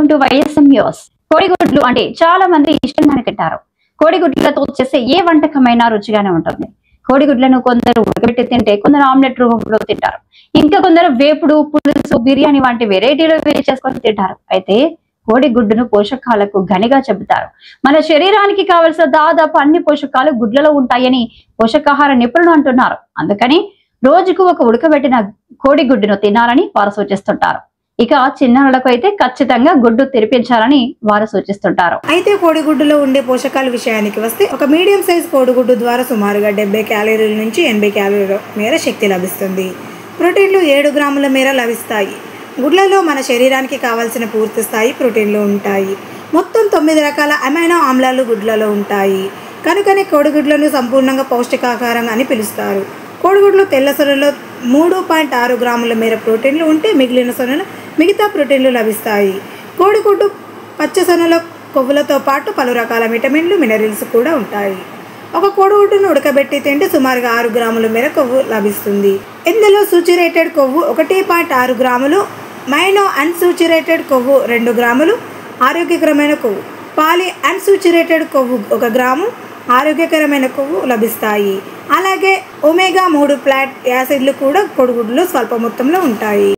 Welcome to YSM news. కోడిగుడ్లు అంటే చాలా మంది ఇష్టంగానే తింటారు. కోడిగుడ్లతో చేసే ఏ వంటకమైనా రుచిగానే ఉంటుంది. కోడిగుడ్లను కొందరు ఉడకబెట్టి తింటే, కొందరు ఆమ్లెట్ రూపంలో తింటారు. ఇంకా కొందరు వేపుడు, పులుసు, బిర్యానీ వంటి వెరైటీలు వేడి చేసుకొని తింటారు. అయితే కోడిగుడ్డును పోషకాలకు గనిగా చెబుతారు. మన శరీరానికి కావలసిన దాదాపు అన్ని పోషకాలు గుడ్లలో ఉంటాయని పోషకాహార నిపుణులు అంటున్నారు. అందుకని రోజుకు ఒక ఉడకబెట్టిన కోడిగుడ్డును తినాలని వారు సూచిస్తుంటారు. ఇక చిన్నారులకు అయితే ఖచ్చితంగా గుడ్డు తెరిపించాలని వారు సూచిస్తుంటారు. అయితే కోడిగుడ్డులో ఉండే పోషకాల విషయానికి వస్తే, ఒక మీడియం సైజ్ కోడిగుడ్డు ద్వారా సుమారుగా 70 క్యాలరీల నుంచి 80 క్యాలరీల మేర శక్తి లభిస్తుంది. ప్రోటీన్లు 7 గ్రాముల మేర లభిస్తాయి. గుడ్లలో మన శరీరానికి కావాల్సిన పూర్తి స్థాయి ప్రోటీన్లు ఉంటాయి. మొత్తం 9 రకాల అమైనో ఆమ్లాలు గుడ్లలో ఉంటాయి. కనుకనే కోడిగుడ్లను సంపూర్ణంగా పౌష్టికాహారం అని పిలుస్తారు. కోడిగుడ్లు తెల్ల సొనలో 3.6 గ్రాముల మేర ప్రోటీన్లు ఉంటే, మిగిలిన సొనలో మిగతా ప్రోటీన్లు లభిస్తాయి. కోడిగుడ్డు పచ్చ సొనలో కొవ్వులతో పాటు పలు రకాల విటమిన్లు, మినరల్స్ కూడా ఉంటాయి. ఒక కోడిగుడ్డును ఉడకబెట్టి తింటే సుమారుగా 6 గ్రాముల మేర కొవ్వు లభిస్తుంది. ఇందులో సూచురేటెడ్ కొవ్వు 1.6 గ్రాములు, మైనో అన్సూచురేటెడ్ కొవ్వు 2 గ్రాములు, ఆరోగ్యకరమైన కొవ్వు పాలి అన్సూచురేటెడ్ కొవ్వు 1 గ్రాము, ఆరోగ్యకరమైన కొవ్వు లభిస్తాయి. అలాగే ఒమేగా 3 ఫ్యాటీ యాసిడ్లు కూడా కోడిగుడ్డులో స్వల్ప మొత్తంలో ఉంటాయి.